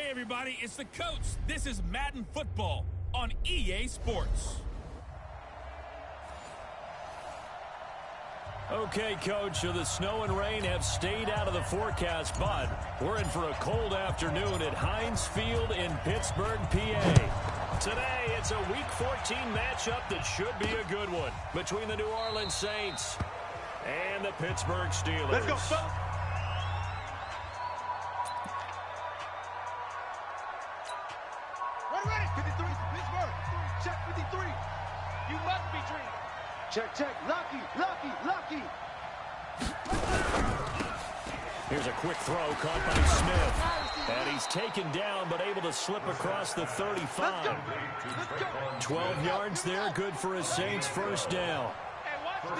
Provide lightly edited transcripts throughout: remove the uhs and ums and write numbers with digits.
Hey everybody, it's the coach. This is Madden Football on EA Sports. Okay, Coach, so the snow and rain have stayed out of the forecast, but we're in for a cold afternoon at Heinz Field in Pittsburgh, PA. Today, it's a Week 14 matchup that should be a good one between the New Orleans Saints and the Pittsburgh Steelers. Let's go, folks. Ready, 53, Pittsburgh. Check 53. You must be dreaming. Check. Lucky. Here's a quick throw caught by Smith. And he's taken down but able to slip across the 35. Let's go. 12 yards there, good for a Saints first down.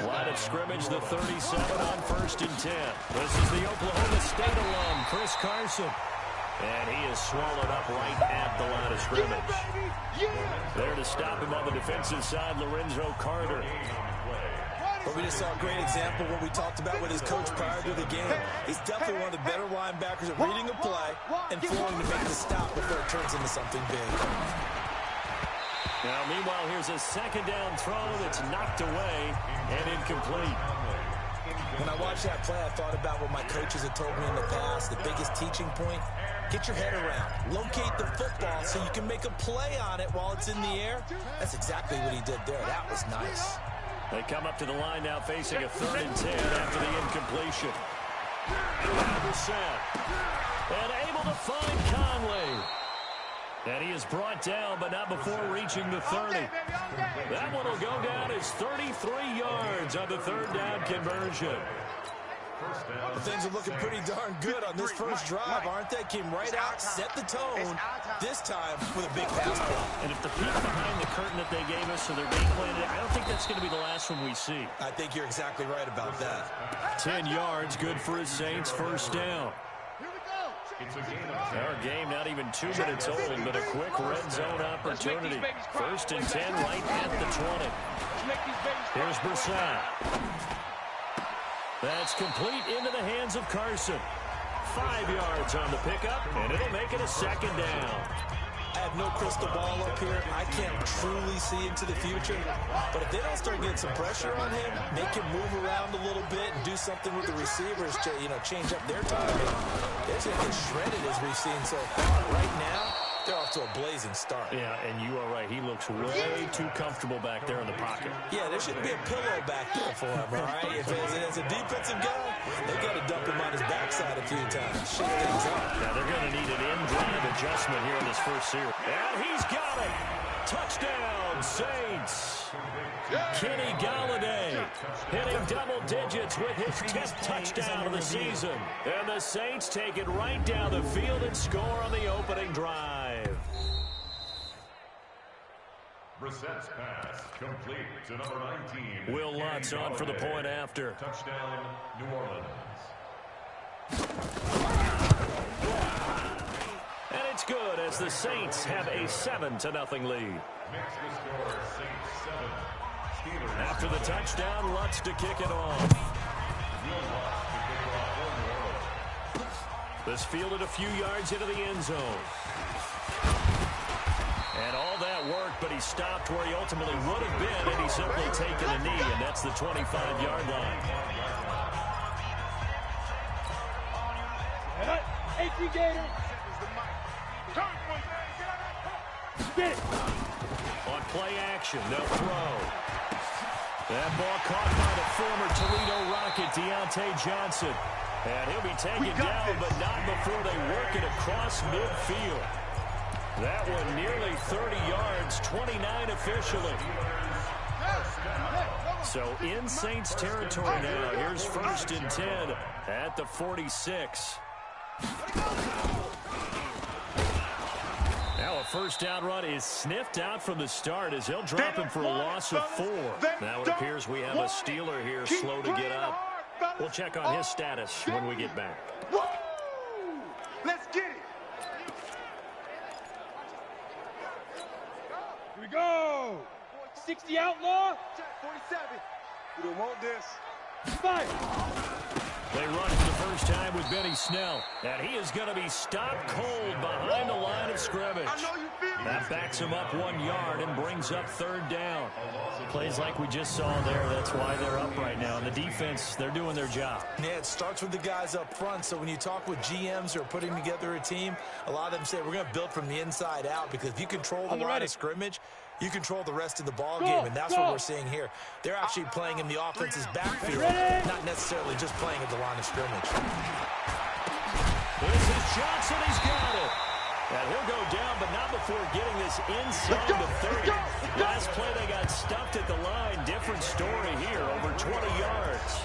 Line of scrimmage, the 37 on 1st and 10. This is the Oklahoma State alum, Chris Carson. And he is swallowed up right at the line of scrimmage. There to stop him on the defensive side, Lorenzo Carter. But we just saw a great example of what we talked about with his coach prior to the game. He's definitely one of the better linebackers at reading a play and flowing to make the stop before it turns into something big. Now, meanwhile, here's a second down throw that's knocked away and incomplete. When I watched that play, I thought about what my coaches had told me in the past. The biggest teaching point, get your head around. Locate the football so you can make a play on it while it's in the air. That's exactly what he did there. That was nice. They come up to the line now facing a 3rd and 10 after the incompletion. And able to find Conley. And he is brought down, but not before reaching the 30. That one will go down as 33 yards on the 3rd down conversion. Well, things are looking pretty darn good on this first drive, aren't they? Came right out, set the tone, this time with a big pass play. And if the peek behind the curtain that they gave us, so they're game planning, I don't think that's going to be the last one we see. I think you're exactly right about that. 10 yards, good for his Saints first down. Our game not even 2 minutes old, but a quick red zone opportunity. 1st and 10 right at the 20. Here's Brissett. That's complete into the hands of Carson. 5 yards on the pickup, and it'll make it a 2nd down. I have no crystal ball up here. I can't truly see into the future. But if they don't start getting some pressure on him, make him move around a little bit and do something with the receivers to, change up their timing, they're going to get shredded as we've seen so far. Right now, they're off to a blazing start. Yeah, and you are right. He looks way too comfortable back there in the pocket. Yeah, there shouldn't be a pillow back there for him, all right? If it's a defensive guy, they've got to dump him on his backside a few times. Shake things up. Now they're going to need an in-drive adjustment here in this first series. And he's got it. Touchdown, Saints. Kenny Golladay hitting double digits with his 10th touchdown of the season. And the Saints take it right down the field and score on the opening drive. Brissett's pass complete to number 19. Will Lutz on for the point after. Touchdown, New Orleans. And it's good as the Saints have a 7-0 lead. Makes the score Saints 7. Steelers. After the touchdown, Lutz to kick it off. Will Lutz to kick it off for New Orleans. This fielded a few yards into the end zone. And all that worked, but he stopped where he ultimately would have been had he simply taken a knee, and that's the 25-yard line. H.E. Gator. On play action, they'll throw. That ball caught by the former Toledo Rocket, Deontay Johnson. And he'll be taken down, but not before they work it across midfield. That one nearly 30 yards, 29 officially. So in Saints territory now, here's 1st and 10 at the 46. Now a first down run is sniffed out from the start as he'll drop him for a loss of 4. Now it appears we have a Steeler here slow to get up. We'll check on his status when we get back. Let's get it. Here we go. 60 outlaw. 47. We don't want this. Fire. They run for the first time with Benny Snell. And he is going to be stopped cold behind the line of scrimmage. That backs him up 1 yard and brings up third down. Plays like we just saw there. That's why they're up right now. And the defense, they're doing their job. Yeah, it starts with the guys up front. So when you talk with GMs who are putting together a team, a lot of them say we're going to build from the inside out, because if you control the line of scrimmage, you control the rest of the ball game, and that's what we're seeing here. They're actually playing in the offense's backfield, not necessarily just playing at the line of scrimmage. This is Johnson. He's got it. And he'll go down, but not before getting this inside the 30. Last play, they got stuffed at the line. Different story here, over 20 yards.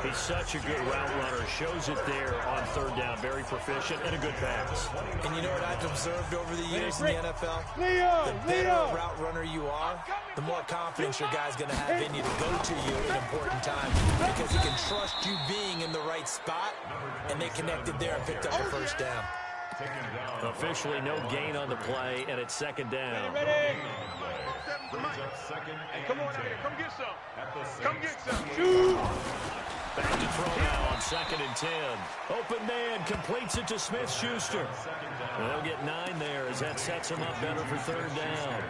He's such a good route runner. Shows it there on third down. Very proficient and a good pass. And you know what I've observed over the years in the NFL? The better a route runner you are, the more confidence your guy's going to have in you to go to you in important times, because he can trust you being in the right spot, and they connected there and picked up the first down. Officially no gain on the play, and it's second down. Come on out here. Come get some. Come get some. Back to throw now on 2nd and 10. Open man completes it to Smith-Schuster. They'll get 9 there as that sets him up better for third down.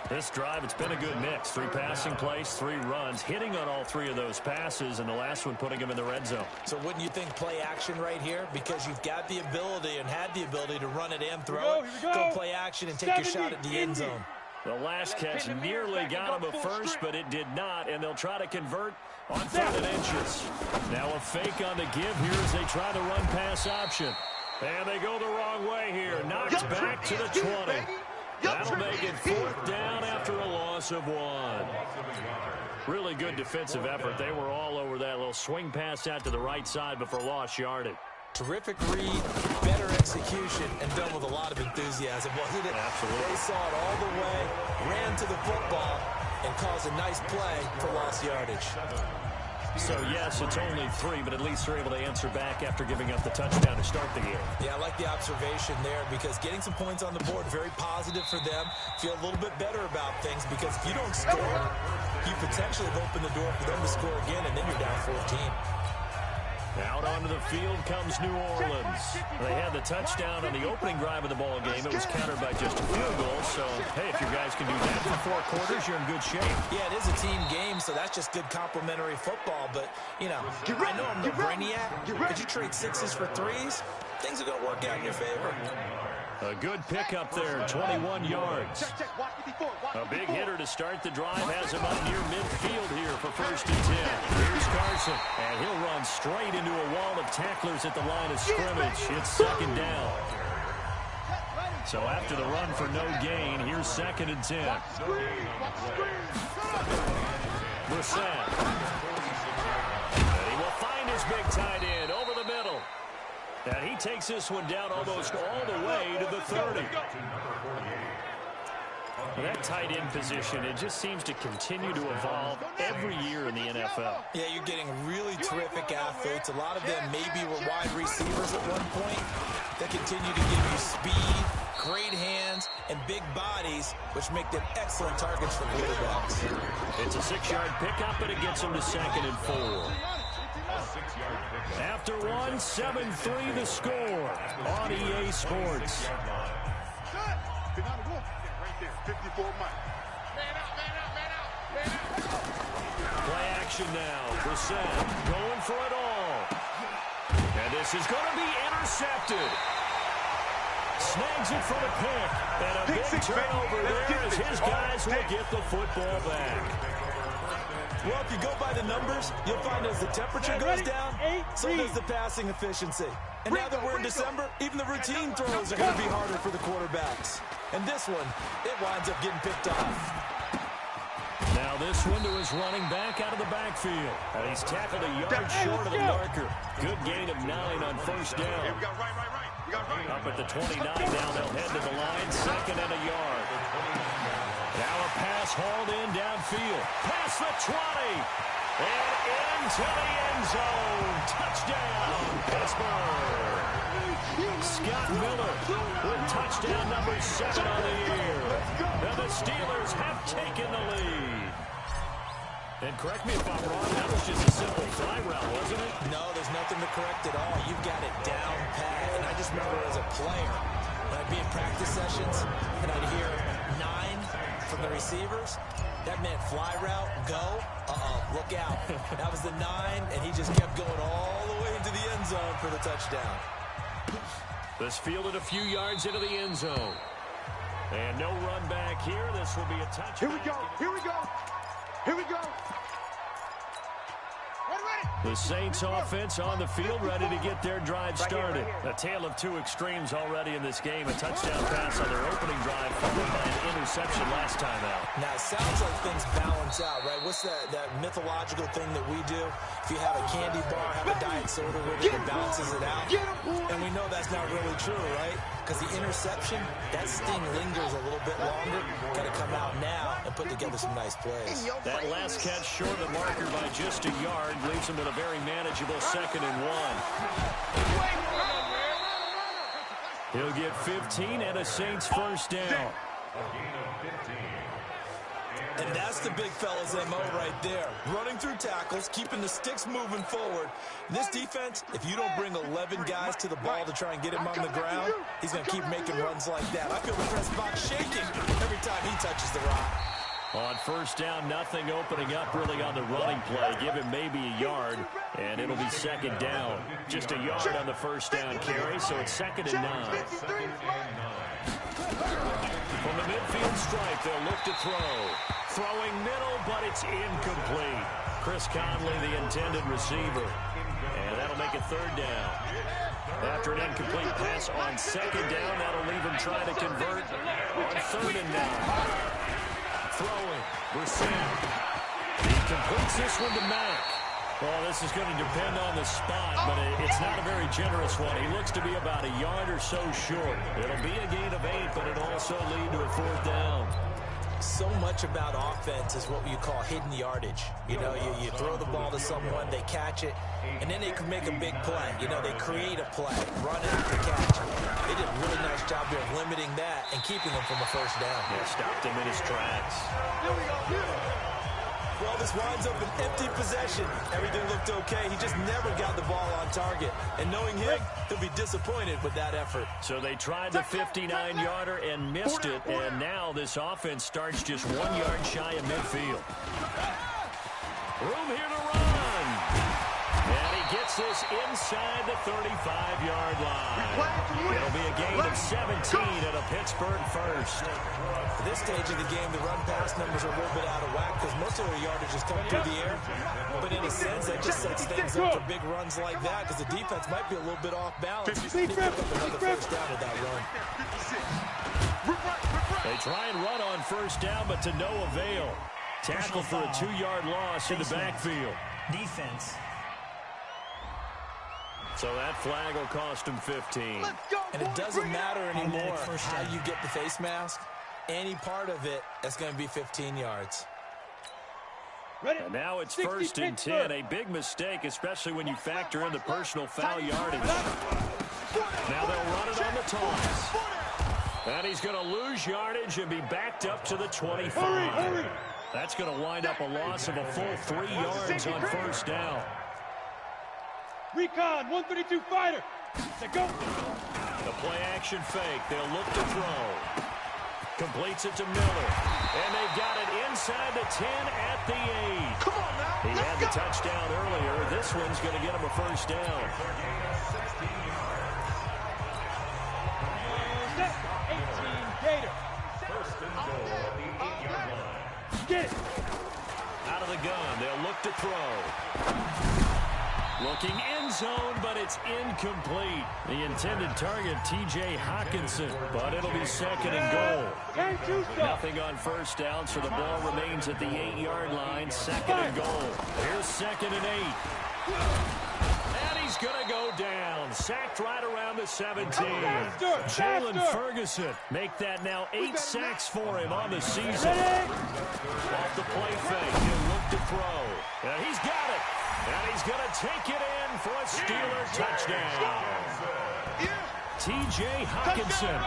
This drive, it's been a good mix. 3 passing plays, 3 runs, hitting on all 3 of those passes, and the last one putting him in the red zone. So wouldn't you think play action right here? Because you've got the ability and had the ability to run it and throw it. Go play action and take your shot at the end zone. The last catch nearly got him a first, but it did not, and they'll try to convert on 3rd and inches. Now a fake on the give here as they try to run pass option. And they go the wrong way here. Knocked back to the 20. That'll make it 4th down after a loss of 1. Really good defensive effort. They were all over that little swing pass out to the right side before lost yardage. Terrific read, better execution, and done with a lot of enthusiasm, wasn't it? Absolutely. They saw it all the way, ran to the football, and caused a nice play for lost yardage. So, yes, it's only 3, but at least they're able to answer back after giving up the touchdown to start the game. Yeah, I like the observation there, because getting some points on the board, very positive for them. Feel a little bit better about things, because if you don't score, you potentially have opened the door for them to score again, and then you're down 14. Out onto the field comes New Orleans. They had the touchdown on the opening drive of the ball game. It was countered by just a field goal. So, hey, if your guys can do that for 4 quarters, you're in good shape. Yeah, it is a team game, so that's just good complementary football. But, you know, I know I'm no brainiac, but you trade 6s for 3s, things are going to work out in your favor. A good pickup there, 21 yards. A big hitter to start the drive has him up near midfield here for 1st and 10. Here's Carson, and he'll run straight into a wall of tacklers at the line of scrimmage. It's 2nd down. So after the run for no gain, here's 2nd and 10. Brissett. And he will find his big tight end over the middle. And he takes this one down almost all the way to the 30. Well, that tight end position, it just seems to continue to evolve every year in the NFL. Yeah, you're getting really terrific athletes. A lot of them maybe were wide receivers at one point. They continue to give you speed, great hands, and big bodies, which make them excellent targets for quarterbacks. It's a 6-yard pickup, and it gets them to 2nd and 4. After 1, 7-3 the score on EA Sports. Play action now. Brissett going for it all. And this is going to be intercepted. Snags it for the pick. And a big turnover there as his guys will get the football back. Well, if you go by the numbers, you'll find as the temperature goes down, so does the passing efficiency. And now that we're in December, even the routine throws are going to be harder for the quarterbacks. And this one, it winds up getting picked off. Now this one to his running back out of the backfield. And he's tackled a yard short of the marker. Good gain of 9 on 1st down. Up at the 29 now, they'll head to the line, 2nd and a yard. Now a pass hauled in downfield. Past the 20. And into the end zone. Touchdown, Pittsburgh. Scott Miller with touchdown number 7 on the year. And the Steelers have taken the lead. And correct me if I'm wrong, that was just a simple fly route, wasn't it? No, there's nothing to correct at all. You've got it down pat. And I just remember as a player, when I'd be in practice sessions and I'd hear 9 from the receivers, that meant fly route, go, look out. That was the 9, and he just kept going all the way into the end zone for the touchdown. This fielded a few yards into the end zone. And no run back here. This will be a touchdown. Here we go. Here we go. Here we go. The Saints offense on the field, ready to get their drive started. A tale of two extremes already in this game. A touchdown pass on their opening drive, followed by an interception last time out. Now, it sounds like things balance out, right? What's that mythological thing that we do? If you have a candy bar, have a diet soda with it, it balances it out. And we know that's not really true, right? Because the interception, that sting lingers a little bit longer. Got to come out now and put together some nice plays. That last catch short of the marker by just a yard leaves him with a very manageable 2nd and 1. He'll get 15 and a Saints first down. And that's the big fella's MO right there. Running through tackles, keeping the sticks moving forward. This defense, if you don't bring 11 guys to the ball to try and get him on the ground, he's going to keep making runs like that. I feel the press box shaking every time he touches the rock. On first down, nothing opening up really on the running play. Give him maybe a yard, and it'll be 2nd down. Just a yard on the first down carry, so it's 2nd and 9. From the midfield stripe, they'll look to throw. Throwing middle, but it's incomplete. Chris Conley, the intended receiver. And that'll make it 3rd down. After an incomplete pass on 2nd down, that'll leave him trying to convert on 3rd and 9. Throwing, Brissett. He completes this one to Mack. Well, this is going to depend on the spot, but it's not a very generous one. He looks to be about a yard or so short. It'll be a gain of 8, but it'll also lead to a 4th down. So much about offense is what you call hidden yardage. You know, you throw the ball to someone, they catch it, and then they can make a big play. You know, they create a play, run after catch. They did a really nice job here of limiting that and keeping him from the first down. Yeah, stopped him in his tracks. Here we go. Well, this winds up an empty possession. Everything looked okay. He just never got the ball on target. And knowing him, he'll be disappointed with that effort. So they tried the 59-yarder and missed it, and now this offense starts just 1 yard shy of midfield. Room here to run. And he gets this inside the 35-yard line. It'll be a gain of 17 and a Pittsburgh first. At this stage of the game, the run-pass numbers are a little bit out of whack because most of their yardage is coming through the air. But in a sense, that just sets things up for big runs like that because the defense might be a little bit off balance. They pick up another first down with that run. They try and run on first down, but to no avail. Tackle for a 2-yard loss in the backfield. Defense. So that flag will cost him 15. And it doesn't matter anymore how you get the face mask. Any part of it, that's going to be 15 yards. And now it's 1st and 10. A big mistake, especially when you factor in the personal foul yardage. Now they'll run it on the toss. And he's going to lose yardage and be backed up to the 25. That's going to wind up a loss of a full 3 yards on first down. Recon, 132 fighter. Let's go. The play action fake. They'll look to throw. Completes it to Miller. And they've got it inside the 10 at the 8. Come on now. He had the touchdown earlier. This one's going to get him a first down. 18 Gator. First and goal at the 8-yard line. Get it. Out of the gun. They'll look to throw. Looking end zone, but it's incomplete. The intended target, T.J. Hockenson, but it'll be 2nd and goal. Nothing on first down, so the ball remains at the 8-yard line, 2nd and goal. Here's 2nd and 8. And he's going to go down. Sacked right around the 17. Jalen Ferguson make that now 8 sacks for him on the season. Off the play fake, he'll look to throw. And he's got it. And he's going to take it in for a Steeler touchdown. T.J. Hockenson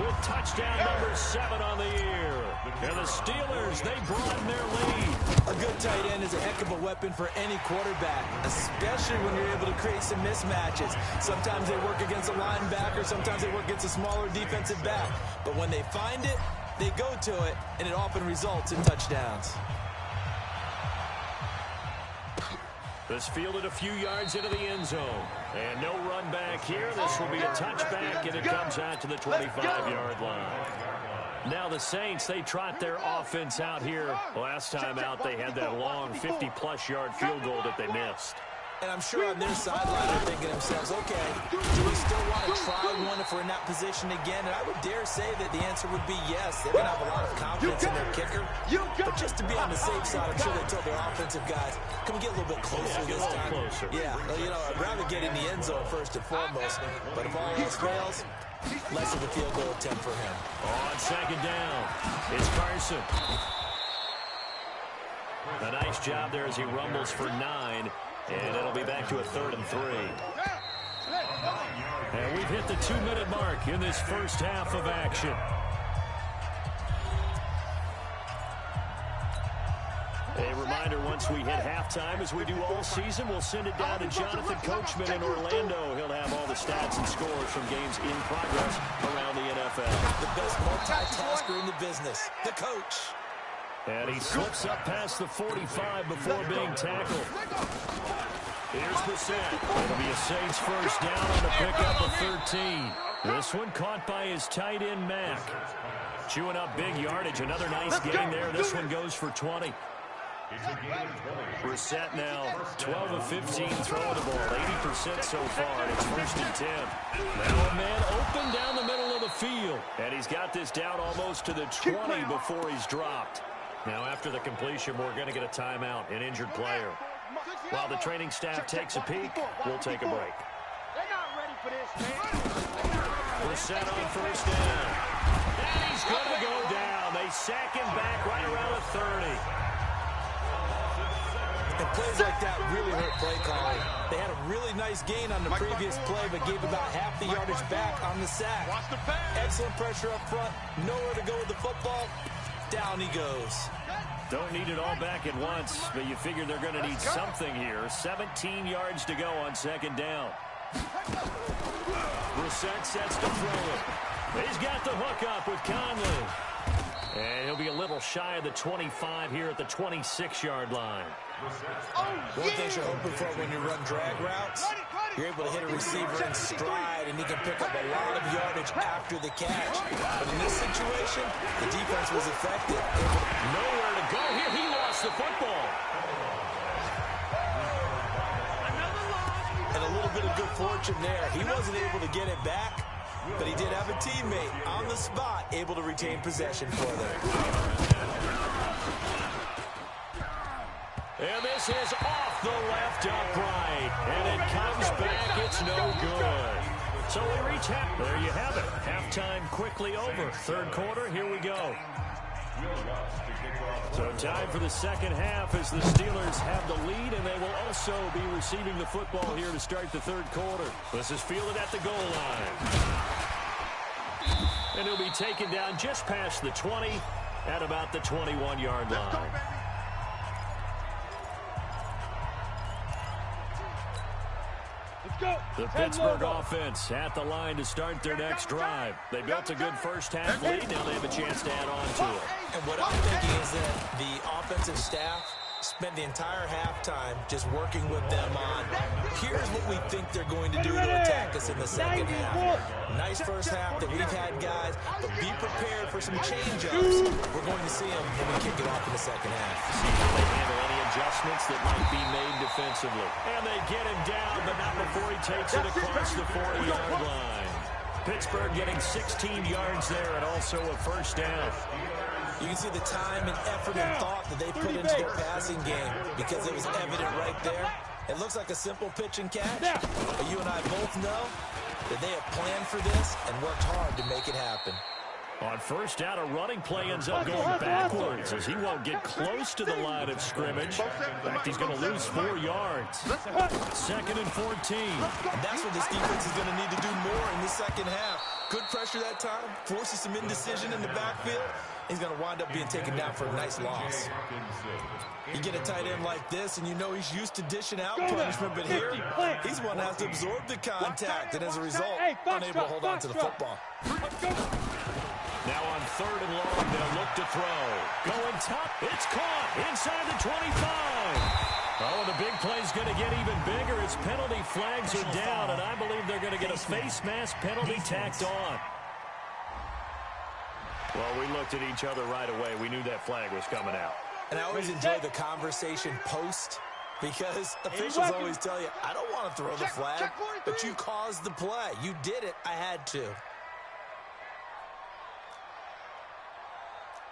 with touchdown number 7 on the year. And the Steelers, they broaden their lead. A good tight end is a heck of a weapon for any quarterback, especially when you're able to create some mismatches. Sometimes they work against a linebacker, sometimes they work against a smaller defensive back. But when they find it, they go to it, and it often results in touchdowns. This fielded a few yards into the end zone. And no run back here. This will be a touchback, and it comes out to the 25-yard line. Now the Saints, they trot their offense out here. Last time out, they had that long 50-plus yard field goal that they missed. And I'm sure on their sideline they're thinking to themselves, okay, do we still want to try one if we're in that position again? And I would dare say that the answer would be yes. They're going to have a lot of confidence in their kicker. But just to be on the safe side, I'm sure they told their offensive guys, can we get a little bit closer this time? Yeah, well, you know, I'd rather get in the end zone first and foremost. But if all else fails, less of a field goal attempt for him. On second down, it's Carson. A nice job there as he rumbles for 9. And it'll be back to a 3rd and 3. And we've hit the 2-minute mark in this first half of action. A reminder, once we hit halftime, as we do all season, we'll send it down to Jonathan Coachman in Orlando. He'll have all the stats and scores from games in progress around the NFL. The best multitasker in the business, the coach. And he slips up past the 45 before being tackled. Here's Brissett. It'll be a Saints first down on the pickup of 13. This one caught by his tight end, Mack. Chewing up big yardage. Another nice gain there. This one goes for 20. Brissett now 12 of 15 throwing the ball. 80% so far. And it's 1st and 10. Now a man open down the middle of the field. And he's got this down almost to the 20 before he's dropped. Now, after the completion, we're going to get a timeout, an injured player. While the training staff takes a peek, we'll take a break. They're not ready for this, man. We're set on first down. And he's going to go down. They sack him back right around the 30. And plays like that really hurt play calling. They had a really nice gain on the previous play, but gave about half the yardage back on the sack. Excellent pressure up front. Nowhere to go with the football. Down he goes. Don't need it all back at once, but you figure they're going to need something here. 17 yards to go on second down. Brissett sets to throw it. He's got the hook up with Conley. And he'll be a little shy of the 25 here at the 26-yard line. One thing you're hoping for when you run drag routes, you're able to hit a receiver in stride, and he can pick up a lot of yardage after the catch. But in this situation, the defense was effective. Nowhere to go here. He lost the football. And a little bit of good fortune there. He wasn't able to get it back, but he did have a teammate on the spot able to retain possession for them. And this is off the left upright. And it comes back. It's no good. So we reach half. There you have it. Halftime quickly over. Third quarter, here we go. So time for the second half as the Steelers have the lead, and they will also be receiving the football here to start the third quarter. This is fielded at the goal line. And he'll be taken down just past the 20 at about the 21-yard line. The Pittsburgh offense at the line to start their next drive. They built a good first half lead. Now they have a chance to add on to it. And what I'm thinking is that the offensive staff spent the entire halftime just working with them on, here's what we think they're going to do to attack us in the second half. Nice first half that we've had, guys, but be prepared for some change-ups. We're going to see them when we kick it off in the second half. See how they handle any adjustments that might be made defensively. And they get him down, but not before he takes it across the 40-yard line. Pittsburgh getting 16 yards there and also a first down. You can see the time and effort and thought that they put into their passing game because it was evident right there. It looks like a simple pitch and catch, but you and I both know that they have planned for this and worked hard to make it happen. On first down, a running play ends up going backwards as he won't get close to the line of scrimmage. In fact, he's going to lose 4 yards. Second and 14. And that's what this defense is going to need to do more in the second half. Good pressure that time, forces some indecision in the backfield. He's going to wind up being taken down for a nice loss. You get a tight end like this, and you know he's used to dishing out punishment, but here, he's one that has to absorb the contact, and as a result, unable to hold on to the football. Now on third and long, they'll look to throw. Going top, it's caught inside the 25. Oh, and the big play's going to get even bigger as penalty flags are down, and I believe they're going to get a face mask penalty tacked on. Well, we looked at each other right away. We knew that flag was coming out. And I always enjoy the conversation post because officials always tell you, I don't want to throw the flag, but you caused the play. You did it. I had to.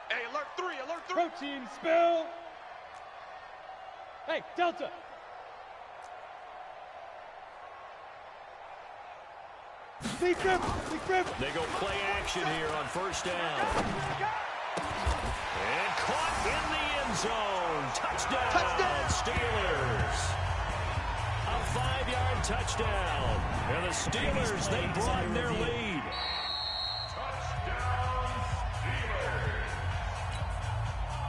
Hey, alert 3, alert 3. Protein spill. Hey, Delta. Big grip, big grip. They go play action here on first down. And caught in the end zone. Touchdown, Steelers. A 5-yard touchdown. And the Steelers, they broaden their lead.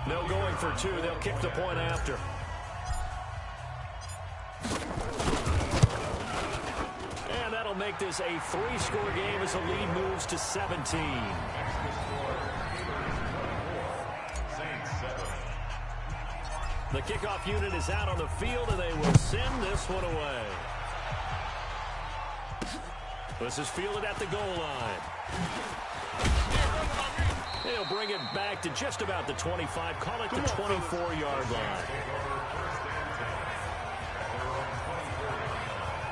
No going for 2. They'll kick the point after. And that'll make this a 3-score game as the lead moves to 17. The kickoff unit is out on the field, and they will send this one away. This is fielded at the goal line. They'll bring it back to just about the 25. Call it the 24-yard line.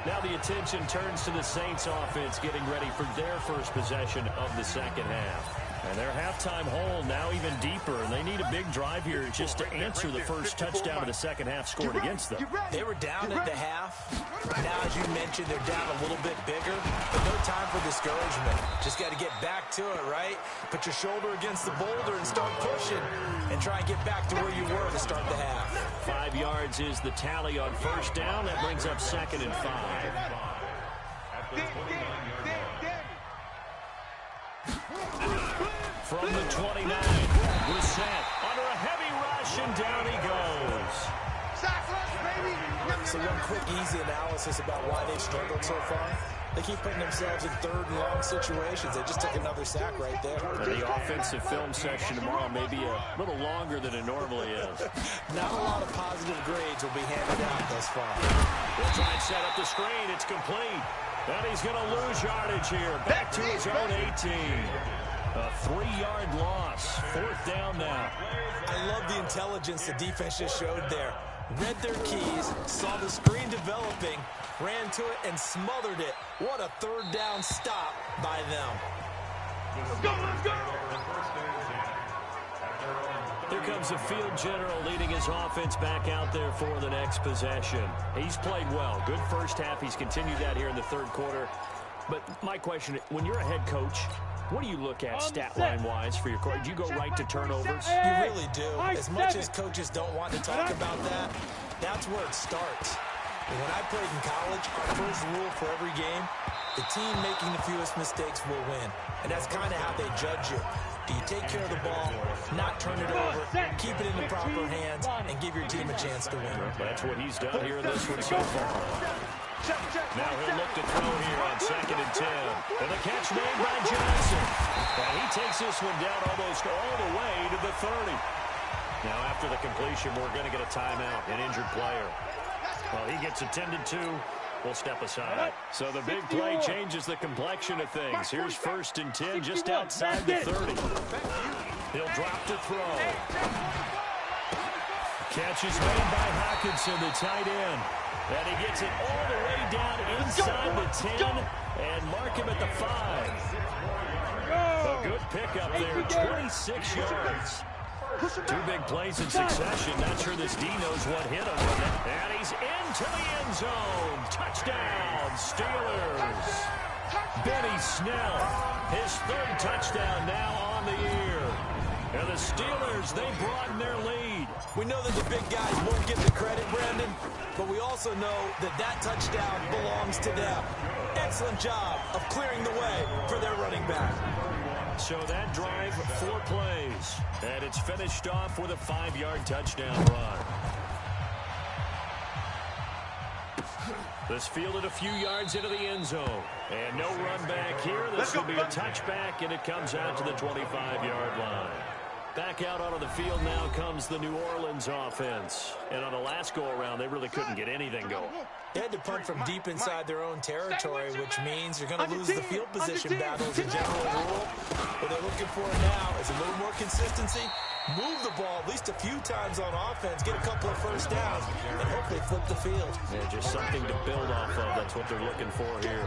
Now the attention turns to the Saints offense getting ready for their first possession of the second half. And their halftime hole now even deeper, and they need a big drive here just to answer the first touchdown of the second half scored against them. They were down at the half. Now, as you mentioned, they're down a little bit bigger, but no time for discouragement. Just got to get back to it, right? Put your shoulder against the boulder and start pushing and try and get back to where you were to start the half. 5 yards is the tally on first down. That brings up second and 5. From the 29, Brissett under a heavy rush, and down he goes. So one quick, easy analysis about why they've struggled so far. They keep putting themselves in third and long situations. They just took another sack right there. The offensive film session tomorrow may be a little longer than it normally is. Not a lot of positive grades will be handed out thus far. They'll try and set up the screen. It's complete. And he's going to lose yardage here. Back to his own 18. A 3-yard loss. Fourth down now. I love the intelligence the defense just showed there. Read their keys, saw the screen developing, ran to it, and smothered it. What a third down stop by them. Let's go, let's go. Here comes the field general leading his offense back out there for the next possession. He's played well. Good first half. He's continued that here in the third quarter. But my question, when you're a head coach, what do you look at stat line-wise for your coach? Do you go right to turnovers? You really do. As much as coaches don't want to talk about that, that's where it starts. When I played in college, our first rule for every game, the team making the fewest mistakes will win. And that's kind of how they judge you. Do you take care of the ball, not turn it over, keep it in the proper hands, and give your team a chance to win? That's what he's done here in this one so far. Now he'll look to throw here on second and 10. And the catch made by Johnson. And he takes this one down almost all the way to the 30. Now after the completion, we're going to get a timeout, an injured player. Well, he gets attended to. We'll step aside. So the big play changes the complexion of things. Here's first and 10 just outside the 30. He'll drop to throw. Catch is made by Hockenson, the tight end. And he gets it all the way down inside the 10 and mark him at the 5. A good pickup there, 26 yards. 2 big plays in succession. Not sure this D knows what hit him. And he's into the end zone. Touchdown, Steelers. Benny Snell, his third touchdown now on the year. And the Steelers, they broaden their lead. We know that the big guys won't get the credit, Brandon, but we also know that that touchdown belongs to them. Excellent job of clearing the way for their running back. So that drive, 4 plays, and it's finished off with a 5-yard touchdown run. This fielded a few yards into the end zone. And no run back here. This will be a touchback, and it comes out to the 25-yard line. Back out onto the field now comes the New Orleans offense. And on the last go-around, they really couldn't get anything going. They had to punt from deep inside their own territory, which means you're going to lose the field position battle as a general rule. What they're looking for now is a little more consistency, move the ball at least a few times on offense, get a couple of first downs, and hopefully flip the field. Yeah, just something to build off of. That's what they're looking for here.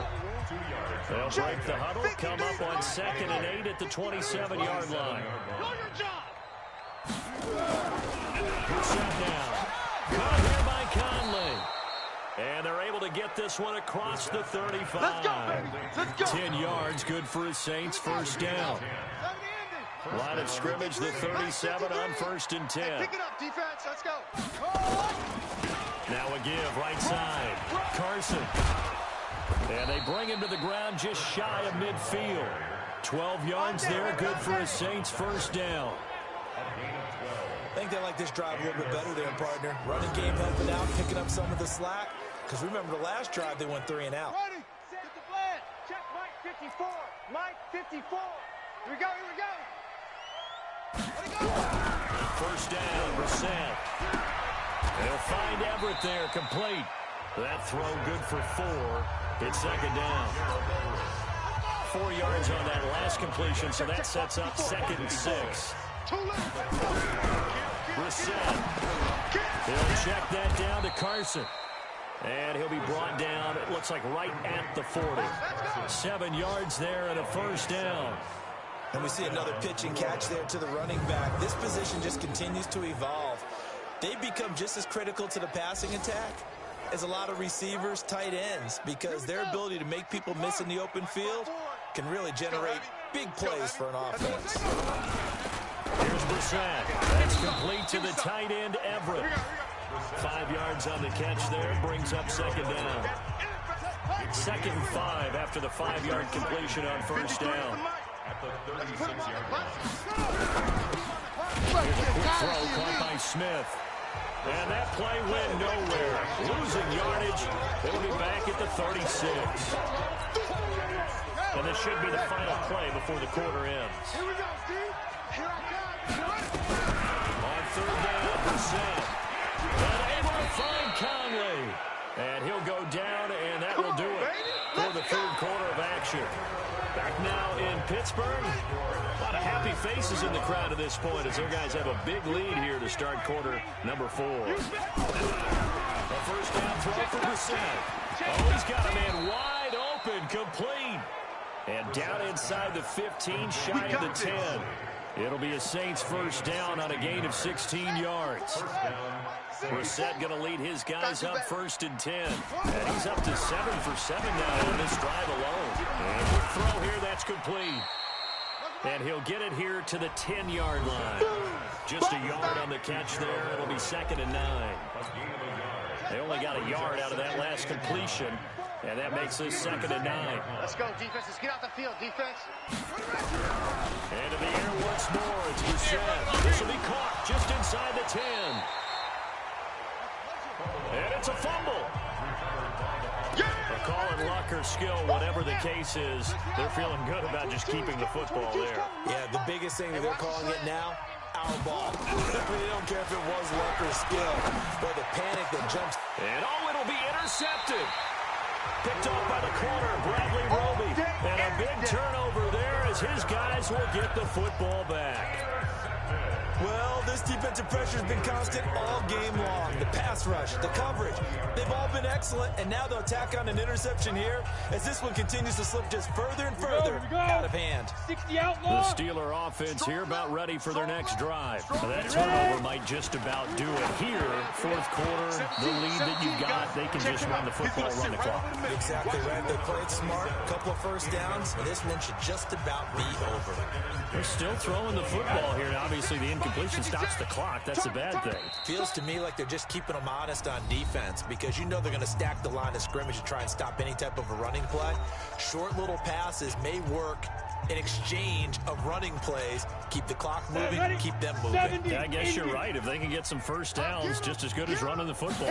They'll break the huddle, come up on 2nd and 8 at the 27-yard line. Good shot down. Caught here by Conley. And they're able to get this one across the 35. Let's go. 10 yards, good for his Saints, first down. Line of scrimmage, the 37 on 1st and 10. Pick it up, defense. Let's go. Now a give, right side. Carson. And they bring him to the ground just shy of midfield. 12 yards there, good for his Saints, first down. I think they like this drive a little bit better there, partner. Running game helping out, picking up some of the slack. Because remember the last drive, they went 3 and out. Ready, set the plan. Check Mike 54. Mike 54. Here we go, here we go. Let it go. First down, Brissett. They'll find Everett there, complete. That throw good for 4. It's 2nd down. 4 yards on that last completion, so that sets up 2nd and 6. Brissett. He'll check that down to Carson. And he'll be brought down, it looks like right at the 40. 7 yards there and a first down. And we see another pitch and catch there to the running back. This position just continues to evolve. They become just as critical to the passing attack as a lot of receivers, tight ends, because their ability to make people miss in the open field can really generate big plays for an offense. Here's Brissett. That's complete to the tight end, Everett. 5 yards on the catch there, brings up 2nd down. 2nd and 5 after the 5-yard completion on first down. Here's a quick throw caught by Smith. And that play went nowhere. Losing yardage. It'll be back at the 36. And this should be the final play before the quarter ends. Here we go, Steve. Here I come. On 3rd down, Brissett. And able to find Conley. And he'll go down, and that will do it for the 3rd quarter of action. Back now in Pittsburgh. A lot of happy faces in the crowd at this point as their guys have a big lead here to start quarter number 4. A first down throw for Brissett. Oh, he's got a man wide open, complete. And down inside the 15, shy of the 10. It'll be a Saints first down on a gain of 16 yards. Brissett going to lead his guys up 1st and 10. And he's up to 7 for 7 now on this drive alone. And quick throw here, that's complete. And he'll get it here to the 10-yard line. Just a yard on the catch there. It'll be 2nd and 9. They only got a yard out of that last completion. And that makes this 2nd and 9. Let's go, defense. Let's get out the field, defense. And in the air once more, it's Brissett. This will be caught just inside the 10. And it's a fumble. A call and luck or skill, whatever the case is, they're feeling good about just keeping the football there. Yeah, the biggest thing that they're calling it now, our ball. They don't care if it was luck or skill, but the panic that jumps. And oh, it'll be intercepted. Picked off by the corner, Bradley Roby. And a big turnover there as his guys will get the football back. Well, this defensive pressure has been constant all game long. The pass rush, the coverage, they've all been excellent, and now they'll tack on an interception here as this one continues to slip just further and further out of hand. 60 outlaw. The Steeler offense here about ready for their next drive. That turnover might just about do it here. Fourth quarter, the lead that you got, they can just run the football, run the clock. Exactly right. They played smart, a couple of first downs, and this one should just about be over. They're still throwing the football here, and obviously the incompletion stops the clock. That's a bad thing. Feels to me like they're just keeping them honest on defense because you know they're going to stack the line of scrimmage to try and stop any type of a running play. Short little passes may work in exchange of running plays. Keep the clock moving, keep them moving. Yeah, I guess you're right. If they can get some first downs, just as good as running the football.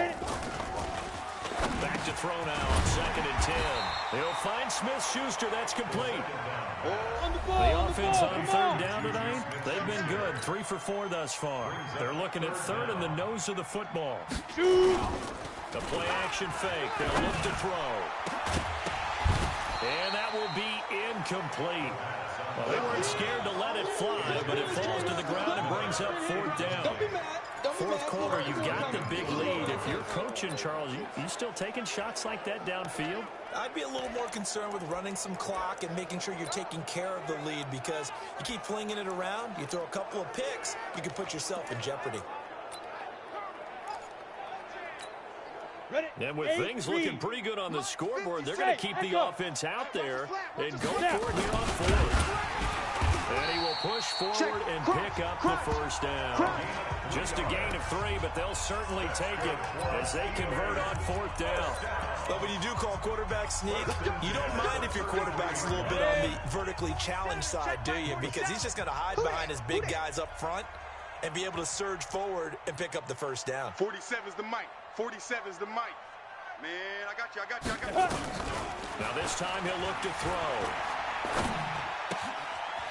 Back to throw now on 2nd and 10. They'll find Smith-Schuster. That's complete. The offense on 3rd down tonight, they've been good. 3 for 4 thus far. They're looking at 3rd in the nose of the football. The play-action fake. They'll look to throw. And that will be incomplete. Well, they weren't scared to let it fly, but it falls to the ground and brings up 4th down. Fourth quarter, you've got the big lead. If you're coaching, Charles, you still taking shots like that downfield? I'd be a little more concerned with running some clock and making sure you're taking care of the lead because you keep flinging it around, you throw a couple of picks, you can put yourself in jeopardy. And with things looking pretty good on the scoreboard, they're going to keep the offense out there and go for it here on 4th. And he will push forward and pick up the first down. Just a gain of 3, but they'll certainly take it as they convert on 4th down. But when you do call quarterback sneak, you don't mind if your quarterback's a little bit on the vertically challenged side, do you? Because he's just going to hide behind his big guys up front and be able to surge forward and pick up the first down. 47 is the mic. 47 is the mic. Man, I got you. Now this time he'll look to throw.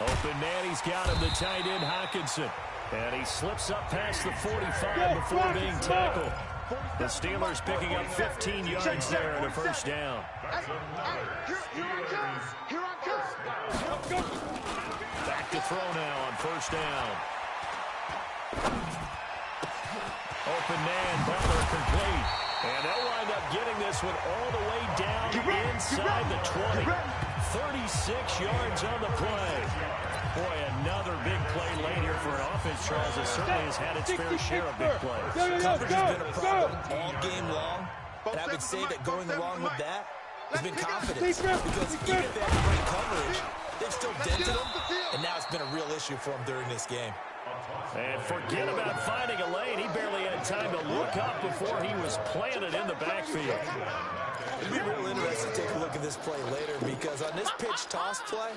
Open man, he's got him, the tight end Hockenson. And he slips up past the 45 before being tackled. The Steelers picking up 15 yards there and a first down. Back to throw now on 1st down. Open man, Butler complete. And they'll wind up getting this one all the way down inside the 20. 36 yards on the play. Boy, another big play late here for an offense, Charles, that certainly has had its fair share of big plays. Coverage has been a problem all game long, and I would say that going along with that has been confidence, because even if they have the right coverage, they've still dented them, and now it's been a real issue for them during this game. And forget about finding a lane. He barely had time to look up before he was planted in the backfield. It'd be real interesting to take a look at this play later, because on this pitch toss play,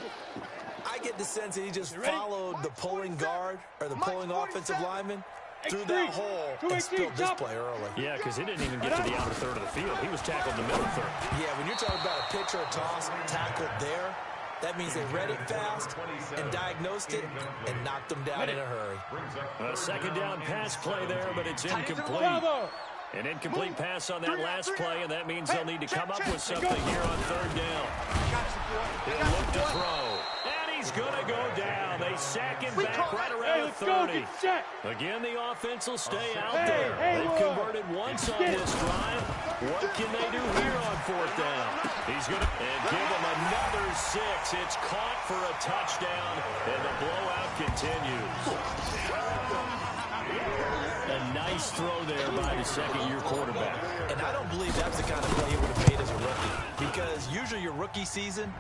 I get the sense that he just followed the pulling guard or the pulling offensive lineman through that hole and spilled this play early. Yeah, because he didn't even get to the outer third of the field. He was tackled in the middle third. Yeah, when you're talking about a pitch or a toss tackled there, that means they read it fast and diagnosed it and knocked them down in a hurry. A 2nd down pass play there, but it's incomplete. An incomplete pass on that last play, and that means they'll need to come up with something here on 3rd down. He'll look to throw. And he's going to go down. They sack him back right around the 30. Again, the offense will stay out there. They've converted once on this drive. What can they do here on 4th down? He's going to give them another 6. It's caught for a touchdown, and the blowout continues. A nice throw there by the 2nd-year quarterback. And I don't believe that's the kind of play he would have made as a rookie, because usually your rookie season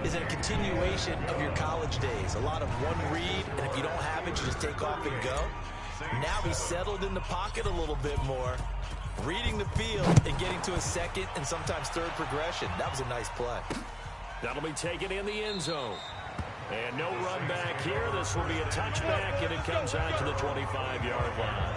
is a continuation of your college days. A lot of one read, and if you don't have it, you just take off and go. Now he's settled in the pocket a little bit more, reading the field and getting to a 2nd and sometimes 3rd progression. That was a nice play. That'll be taken in the end zone. And no run back here. This will be a touchback, and it comes out to the 25-yard line.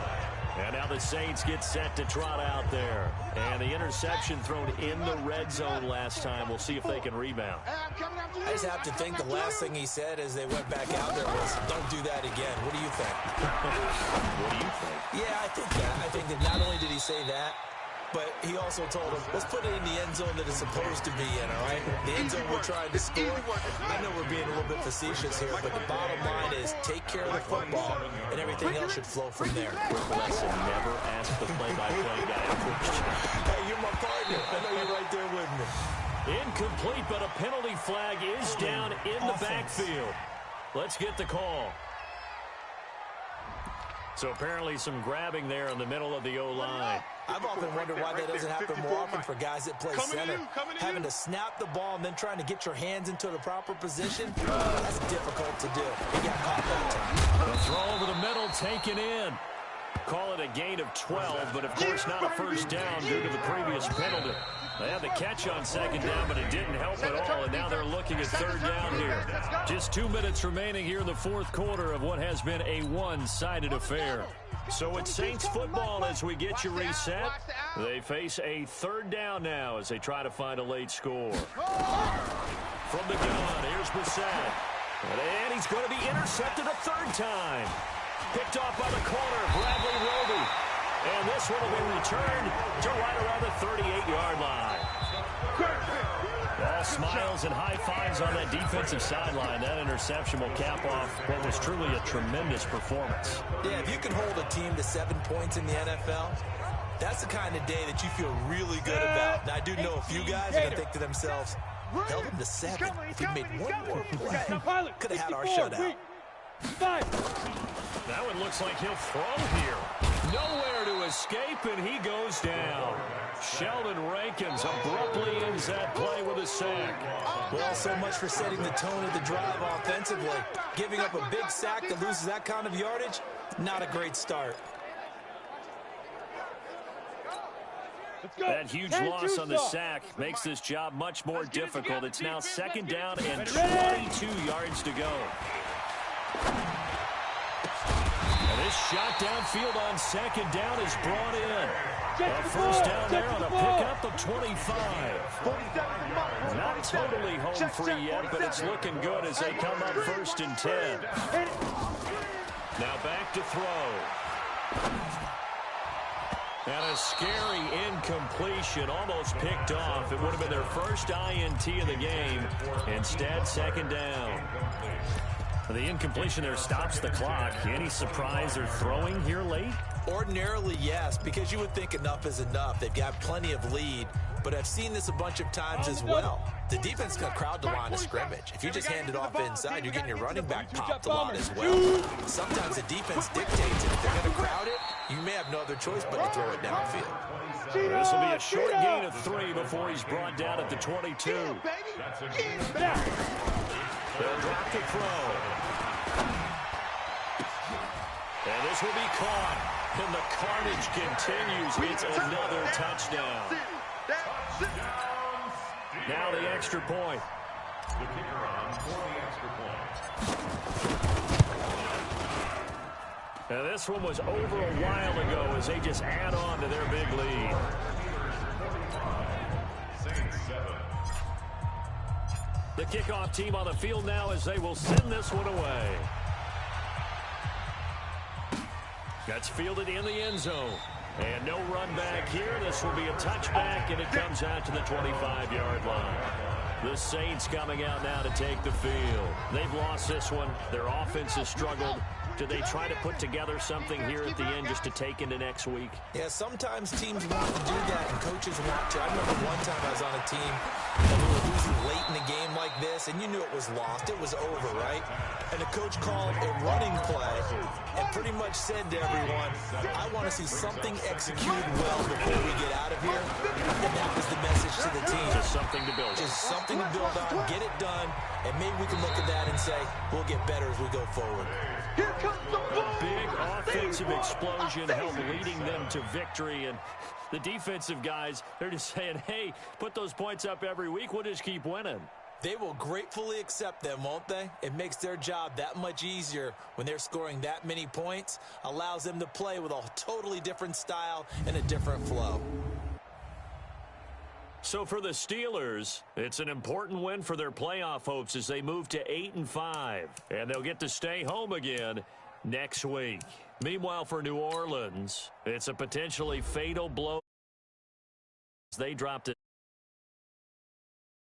And now the Saints get set to trot out there. And the interception thrown in the red zone last time. We'll see if they can rebound. I just have to think the last thing he said as they went back out there was, don't do that again. What do you think? What do you think? Yeah, I think that. I think that not only did he say that, But he also told him, let's put it in the end zone that it's supposed to be in, all right? The end zone we're trying to score. I know we're being a little bit facetious here, but the bottom line is take care of the football, and everything else should flow from there. Rick Lesson never asked the play-by-play guy a question. Hey, you're my partner. I know you're right there with me. Incomplete, but a penalty flag is down in the backfield. Let's get the call. So apparently some grabbing there in the middle of the O-line. I've often wondered why that doesn't happen more often for guys that play center. Having to snap the ball and then trying to get your hands into the proper position, that's difficult to do. He got caught that time. The throw over the middle taken in. Call it a gain of 12, but of course not a first down due to the previous penalty. They had the catch on second down, but it didn't help at all, and now they're looking at third down here. Just 2 minutes remaining here in the fourth quarter of what has been a one-sided affair. So it's Saints football as we get you reset. They face a third down now as they try to find a late score. From the gun, here's Brissett. And he's going to be intercepted a third time. Picked off by the corner, Bradley Roby. And this one will be returned to right around the 38-yard line. All smiles and high fives on that defensive sideline. That interception will cap off what was truly a tremendous performance. Yeah, if you can hold a team to 7 points in the NFL, that's the kind of day that you feel really good about. Now, I do know a few guys are going to think to themselves, held them to 7. If he made one more play, could have had our shutout. That one looks like he'll throw here. Nowhere to escape, and he goes down. Sheldon Rankins abruptly ends that play with a sack. Well, so much for setting the tone of the drive offensively. Giving up a big sack that loses that kind of yardage, not a great start. That huge loss on the sack makes this job much more difficult. It's now second down and 22 yards to go. And this shot downfield on second down is brought in. A first down there on a pickup of 25. Not totally home free yet, but it's looking good as they come up first and 10. Now back to throw. And a scary incompletion, almost picked off. It would have been their first INT of the game. Instead, second down. The incompletion there stops the clock. Any surprise they're throwing here late? Ordinarily, yes, because you would think enough is enough. They've got plenty of lead, but I've seen this a bunch of times as well. The defense is going to crowd the line of scrimmage. If you just hand it off inside, you're getting your running back popped a lot as well. Sometimes the defense dictates it. If they're going to crowd it, you may have no other choice but to throw it downfield. This will be a short gain of 3 before he's brought down at the 22. They'll drop the throw. And this will be caught. And the carnage continues. It's another touchdown. Now the extra point. The kicker on for the extra point. Now this one was over a while ago as they just add on to their big lead. The kickoff team on the field now as they will send this one away. That's fielded in the end zone. And no run back here. This will be a touchback, and it comes out to the 25-yard line. The Saints coming out now to take the field. They've lost this one. Their offense has struggled. Do they try to put together something here at the end just to take into next week? Yeah, sometimes teams want to do that, and coaches want to. I remember one time I was on a team, and we were losing late in a game like this, and you knew it was lost. It was over, right? And the coach called a running play and pretty much said to everyone, I want to see something executed well before we get out of here. And that was the message to the team. Just something to build on. Just something to build on, get it done, and maybe we can look at that and say, we'll get better as we go forward. Here comes the ball. Big offensive explosion helped leading them to victory. And the defensive guys, they're just saying, hey, put those points up every week. We'll just keep winning. They will gratefully accept them, won't they? It makes their job that much easier when they're scoring that many points. Allows them to play with a totally different style and a different flow. So for the Steelers, it's an important win for their playoff hopes as they move to 8-5. And they'll get to stay home again next week. Meanwhile, for New Orleans, it's a potentially fatal blow. They dropped it.